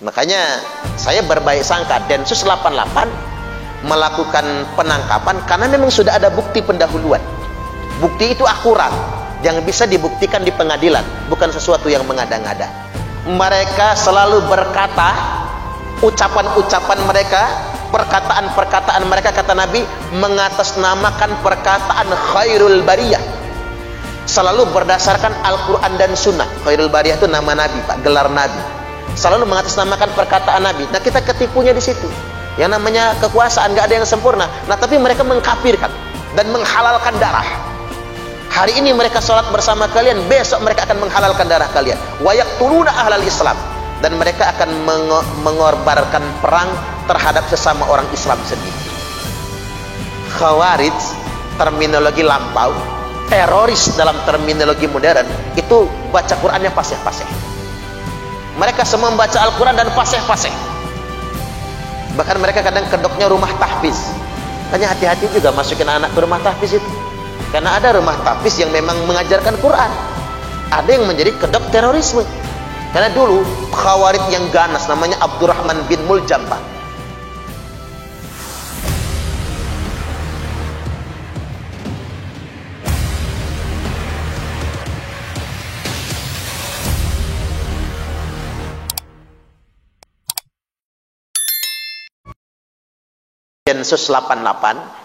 Makanya saya berbaik sangka Densus 88 melakukan penangkapan karena memang sudah ada bukti pendahuluan. Bukti itu akurat, yang bisa dibuktikan di pengadilan, bukan sesuatu yang mengada-ngada. Mereka selalu berkata, ucapan-ucapan mereka, perkataan-perkataan mereka, kata Nabi, mengatasnamakan perkataan khairul bariyah, selalu berdasarkan Al-Quran dan Sunnah. Khairul bariyah itu nama Nabi, Pak, gelar Nabi. Selalu mengatasnamakan perkataan Nabi. Nah, kita ketipunya di situ. Yang namanya kekuasaan gak ada yang sempurna. Nah, tapi mereka mengkafirkan dan menghalalkan darah. Hari ini mereka sholat bersama kalian, besok mereka akan menghalalkan darah kalian. Wa yaqtuluna ahlal Islam, dan mereka akan mengorbankan perang terhadap sesama orang Islam sendiri. Khawarij, terminologi lampau. Teroris dalam terminologi modern, itu baca Qurannya fasih-fasih. Mereka semua membaca Al-Quran dan fasih-fasih. Bahkan mereka kadang kedoknya rumah tahfiz. Makanya hati-hati juga masukin anak ke rumah tahfiz itu. Karena ada rumah tahfiz yang memang mengajarkan Quran, ada yang menjadi kedok terorisme. Karena dulu Khawarij yang ganas namanya Abdurrahman bin Muljam, Pak. Densus 88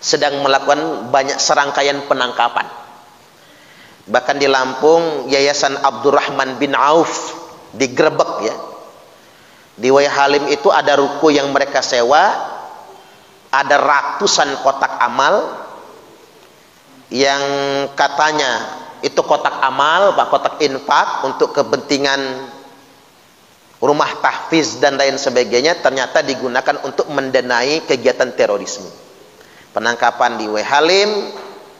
sedang melakukan banyak serangkaian penangkapan. Bahkan di Lampung, Yayasan Abdurrahman bin Auf digerebek ya. Di Wai Halim itu ada ruko yang mereka sewa, ada ratusan kotak amal yang katanya itu kotak amal, Pak, kotak infak untuk kepentingan rumah tahfiz dan lain sebagainya, ternyata digunakan untuk mendanai kegiatan terorisme. Penangkapan di Wai Halim,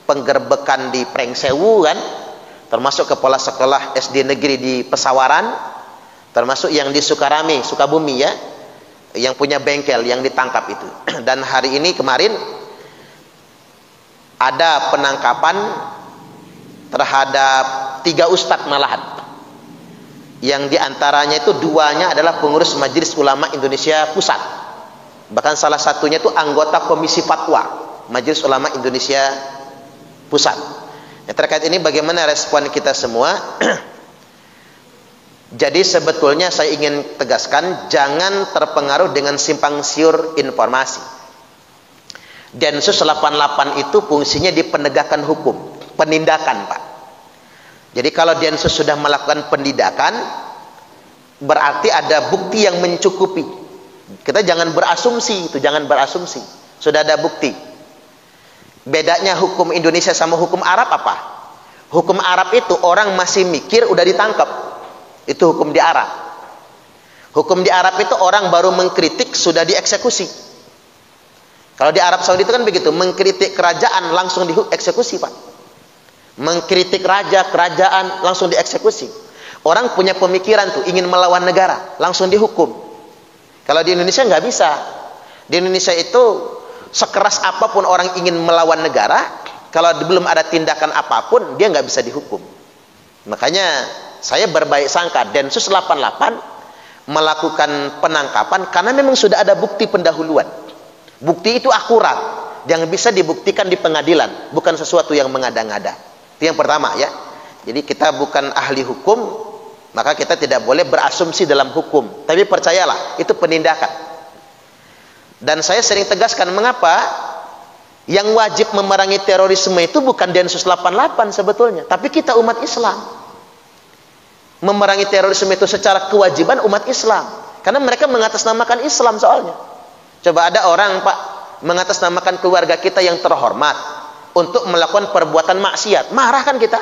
penggerbekan di Prengsewu kan, termasuk kepala sekolah SD negeri di Pesawaran, termasuk yang di Sukarame, Sukabumi ya, yang punya bengkel yang ditangkap itu. Dan hari ini kemarin ada penangkapan terhadap 3 ustadz malahan, yang diantaranya itu 2-nya adalah pengurus Majelis Ulama Indonesia Pusat, bahkan salah satunya itu anggota Komisi Fatwa Majelis Ulama Indonesia Pusat. Nah, terkait ini bagaimana respon kita semua? Jadi sebetulnya saya ingin tegaskan, jangan terpengaruh dengan simpang siur informasi. Densus 88 itu fungsinya di penegakan hukum, penindakan, Pak. Jadi kalau Densus sudah melakukan penindakan, berarti ada bukti yang mencukupi. Kita jangan berasumsi, itu jangan berasumsi. Sudah ada bukti. Bedanya hukum Indonesia sama hukum Arab apa? Hukum Arab itu orang masih mikir udah ditangkap. Itu hukum di Arab. Hukum di Arab itu orang baru mengkritik sudah dieksekusi. Kalau di Arab Saudi itu kan begitu, mengkritik kerajaan langsung dieksekusi, Pak. Mengkritik raja, kerajaan langsung dieksekusi. Orang punya pemikiran tuh ingin melawan negara, langsung dihukum. Kalau di Indonesia nggak bisa. Di Indonesia itu sekeras apapun orang ingin melawan negara, kalau belum ada tindakan apapun dia nggak bisa dihukum. Makanya saya berbaik sangka Densus 88 melakukan penangkapan karena memang sudah ada bukti pendahuluan. Bukti itu akurat, yang bisa dibuktikan di pengadilan, bukan sesuatu yang mengada-ngada. Itu yang pertama ya. Jadi kita bukan ahli hukum, maka kita tidak boleh berasumsi dalam hukum. Tapi percayalah, itu penindakan. Dan saya sering tegaskan, mengapa yang wajib memerangi terorisme itu bukan Densus 88 sebetulnya, tapi kita umat Islam. Memerangi terorisme itu secara kewajiban umat Islam, karena mereka mengatasnamakan Islam soalnya. Coba ada orang, Pak, mengatasnamakan keluarga kita yang terhormat untuk melakukan perbuatan maksiat, marah kan kita?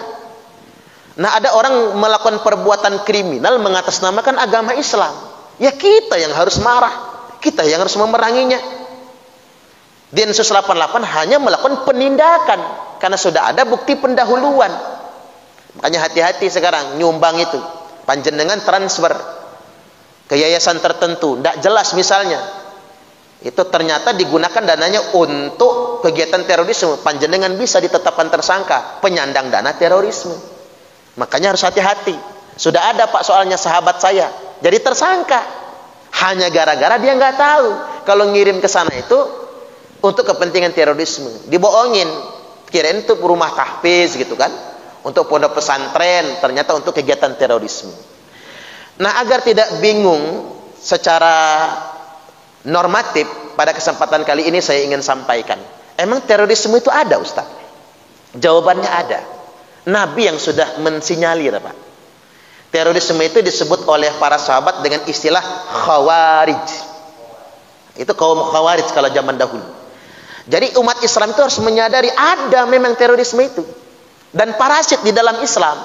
Nah, ada orang melakukan perbuatan kriminal mengatasnamakan agama Islam, ya kita yang harus marah, kita yang harus memeranginya. Densus 88 hanya melakukan penindakan karena sudah ada bukti pendahuluan. Makanya hati-hati sekarang nyumbang itu, panjenengan transfer ke yayasan tertentu, tidak jelas misalnya, itu ternyata digunakan dananya untuk kegiatan terorisme, panjenengan bisa ditetapkan tersangka penyandang dana terorisme. Makanya harus hati-hati. Sudah ada, Pak, soalnya sahabat saya jadi tersangka. Hanya gara-gara dia nggak tahu kalau ngirim ke sana itu untuk kepentingan terorisme. Dibohongin, kirain itu rumah tahfiz gitu kan, untuk pondok pesantren, ternyata untuk kegiatan terorisme. Nah, agar tidak bingung secara normatif, pada kesempatan kali ini saya ingin sampaikan, emang terorisme itu ada, Ustaz? Jawabannya ada. Nabi yang sudah mensinyalir, Pak. Terorisme itu disebut oleh para sahabat dengan istilah khawarij. Itu kaum khawarij kalau zaman dahulu. Jadi umat Islam itu harus menyadari ada memang terorisme itu dan parasit di dalam Islam,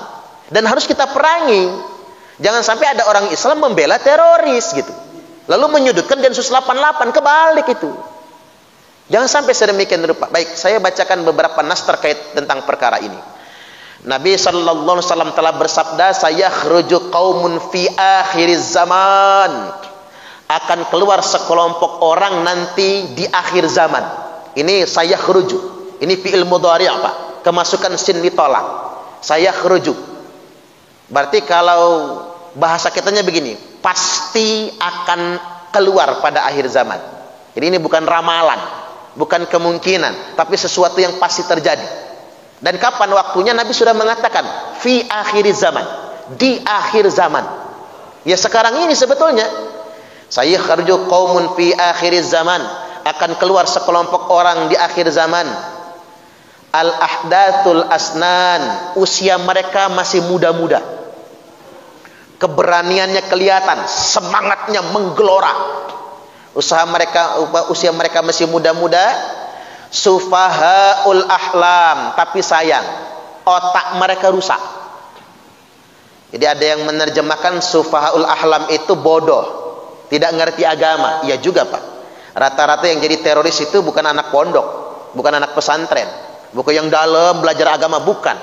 dan harus kita perangi. Jangan sampai ada orang Islam membela teroris gitu, lalu menyudutkan Densus 88, kebalik itu. Jangan sampai sedemikian rupa. Baik, saya bacakan beberapa nas terkait tentang perkara ini. Nabi sallallahu alaihi wasallam telah bersabda, "Sayakhruju qaumun fi akhiriz zaman." Akan keluar sekelompok orang nanti di akhir zaman. Ini sayakhruju. Ini fi'il mudhari' Pak. Kemasukan sin ditolak. Sayakhruju. Berarti kalau bahasa kitanya begini, pasti akan keluar pada akhir zaman. Jadi ini bukan ramalan, bukan kemungkinan, tapi sesuatu yang pasti terjadi. Dan kapan waktunya? Nabi sudah mengatakan fi akhir zaman, di akhir zaman. Ya sekarang ini sebetulnya. Sayakhruju qaumun fi akhir zaman, akan keluar sekelompok orang di akhir zaman. Al ahdathul asnan, usia mereka masih muda-muda. Keberaniannya kelihatan, semangatnya menggelora. Usia mereka masih muda-muda. Sufahaul ahlam, tapi sayang, otak mereka rusak. Jadi ada yang menerjemahkan sufahaul ahlam itu bodoh, tidak ngerti agama. Iya juga, Pak. Rata-rata yang jadi teroris itu bukan anak pondok, bukan anak pesantren, bukan yang dalam belajar agama, bukan.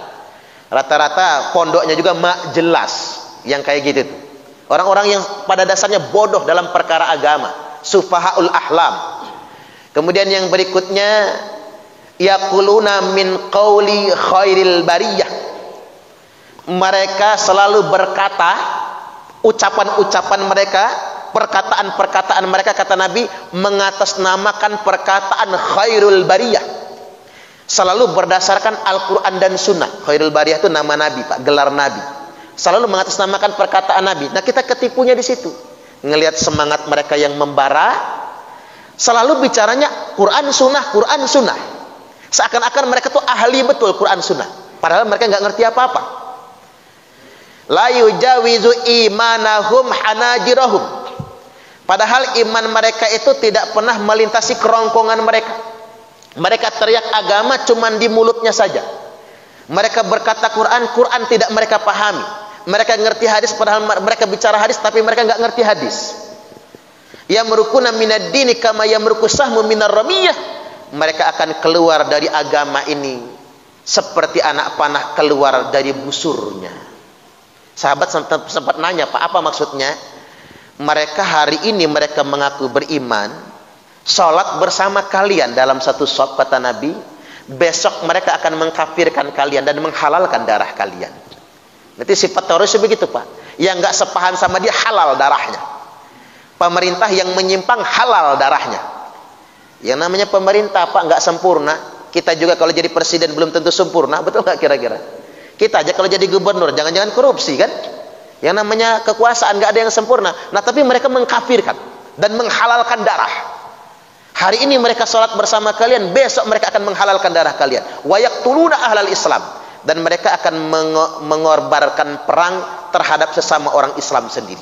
Rata-rata pondoknya juga mak jelas, yang kayak gitu tuh. Orang-orang yang pada dasarnya bodoh dalam perkara agama, sufahaul ahlam. Kemudian yang berikutnya, yaquluna min qauli khairil bariyah. Mereka selalu berkata, ucapan-ucapan mereka, perkataan-perkataan mereka, kata Nabi, mengatasnamakan perkataan khairul bariyah. Selalu berdasarkan Al-Quran dan Sunnah. Khairul bariyah itu nama Nabi, Pak, gelar Nabi. Selalu mengatasnamakan perkataan Nabi. Nah, kita ketipunya di situ. Ngelihat semangat mereka yang membara, selalu bicaranya Quran Sunnah, Quran Sunnah. Seakan-akan mereka tuh ahli betul Quran Sunnah, padahal mereka nggak ngerti apa-apa. La yujawizu imanahum hanajirahum. Padahal iman mereka itu tidak pernah melintasi kerongkongan mereka. Mereka teriak agama cuman di mulutnya saja. Mereka berkata Quran, Quran tidak mereka pahami. Mereka ngerti hadis, padahal mereka bicara hadis tapi mereka nggak ngerti hadis. Yamrukuna minad dini kama yamruku sahmu minar ramiyah. Mereka akan keluar dari agama ini seperti anak panah keluar dari busurnya. Sahabat sempat nanya, Pak, apa maksudnya? Mereka hari ini mereka mengaku beriman, sholat bersama kalian dalam satu shaf, kata Nabi. Besok mereka akan mengkafirkan kalian dan menghalalkan darah kalian. Nanti sifat teroris begitu, Pak. Yang nggak sepaham sama dia halal darahnya. Pemerintah yang menyimpang halal darahnya. Yang namanya pemerintah, Pak, nggak sempurna. Kita juga kalau jadi presiden belum tentu sempurna, betul nggak kira-kira? Kita aja kalau jadi gubernur jangan-jangan korupsi kan? Yang namanya kekuasaan nggak ada yang sempurna. Nah, tapi mereka mengkafirkan dan menghalalkan darah. Hari ini mereka sholat bersama kalian, besok mereka akan menghalalkan darah kalian. Wa yaqtuluna ahlal Islam, dan mereka akan mengorbankan perang terhadap sesama orang Islam sendiri.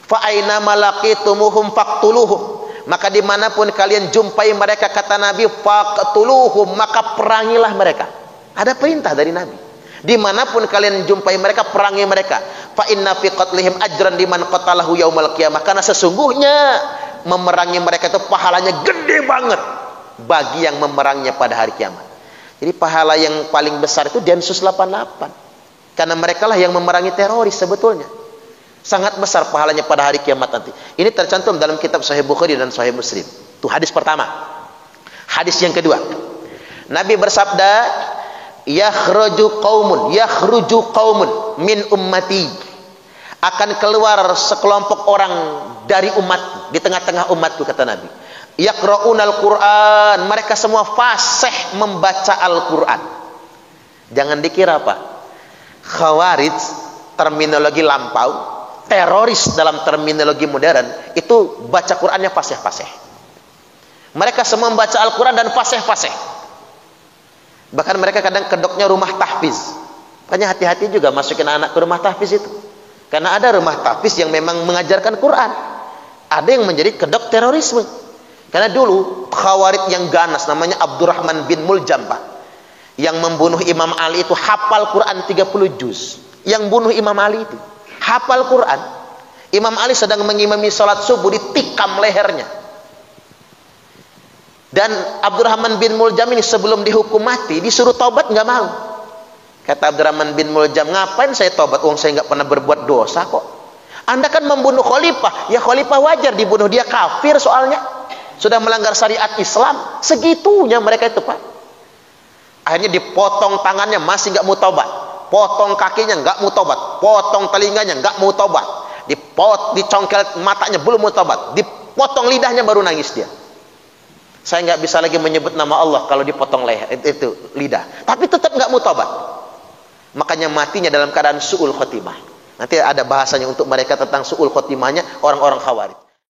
Fa aina malaqitumuhum faqtuluhum, maka dimanapun kalian jumpai mereka, kata Nabi, faqtuluhum, maka perangilah mereka. Ada perintah dari Nabi. Dimanapun kalian jumpai mereka, perangi mereka. Fa inna fi qatlihim ajran liman qatalahu yaumal qiyamah, karena sesungguhnya memerangi mereka itu pahalanya gede banget bagi yang memerangnya pada hari kiamat. Jadi pahala yang paling besar itu Densus 88, karena mereka lah yang memerangi teroris sebetulnya. Sangat besar pahalanya pada hari kiamat nanti. Ini tercantum dalam kitab Sahih Bukhari dan Sahih Muslim. Itu hadis pertama. Hadis yang kedua, Nabi bersabda, yakhruju qaumun min ummati, akan keluar sekelompok orang dari umat, di tengah-tengah umatku, kata Nabi. Yaqra'unal Qur'an, mereka semua fasih membaca Al-Qur'an. Jangan dikira Pak, Khawarij terminologi lampau, teroris dalam terminologi modern, itu baca Qur'annya fasih-fasih. Mereka semua membaca Al-Qur'an dan fasih-fasih. Bahkan mereka kadang kedoknya rumah tahfiz. Makanya hati-hati juga masukin anak ke rumah tahfiz itu. Karena ada rumah tahfiz yang memang mengajarkan Quran. Ada yang menjadi kedok terorisme. Karena dulu Khawarij yang ganas namanya Abdurrahman bin Muljam, Pak. Yang membunuh Imam Ali itu hafal Quran 30 juz. Yang bunuh Imam Ali itu hafal Quran. Imam Ali sedang mengimami salat subuh, ditikam lehernya. Dan Abdurrahman bin Muljam ini sebelum dihukum mati disuruh taubat, nggak mau. Kata Abdurrahman bin Muljam, ngapain saya taubat, wong saya nggak pernah berbuat dosa kok. Anda kan membunuh khalifah, ya khalifah wajar dibunuh, dia kafir soalnya. Sudah melanggar syariat Islam. Segitunya mereka itu, Pak. Akhirnya dipotong tangannya, masih nggak mau taubat. Potong kakinya, nggak mau taubat. Potong telinganya, nggak mau taubat. Dicongkel matanya, belum mau taubat. Dipotong lidahnya, baru nangis dia. Saya nggak bisa lagi menyebut nama Allah kalau dipotong leher itu lidah. Tapi tetap nggak mau taubat. Makanya matinya dalam keadaan su'ul khotimah. Nanti ada bahasanya untuk mereka tentang su'ul khotimahnya orang-orang Khawarij.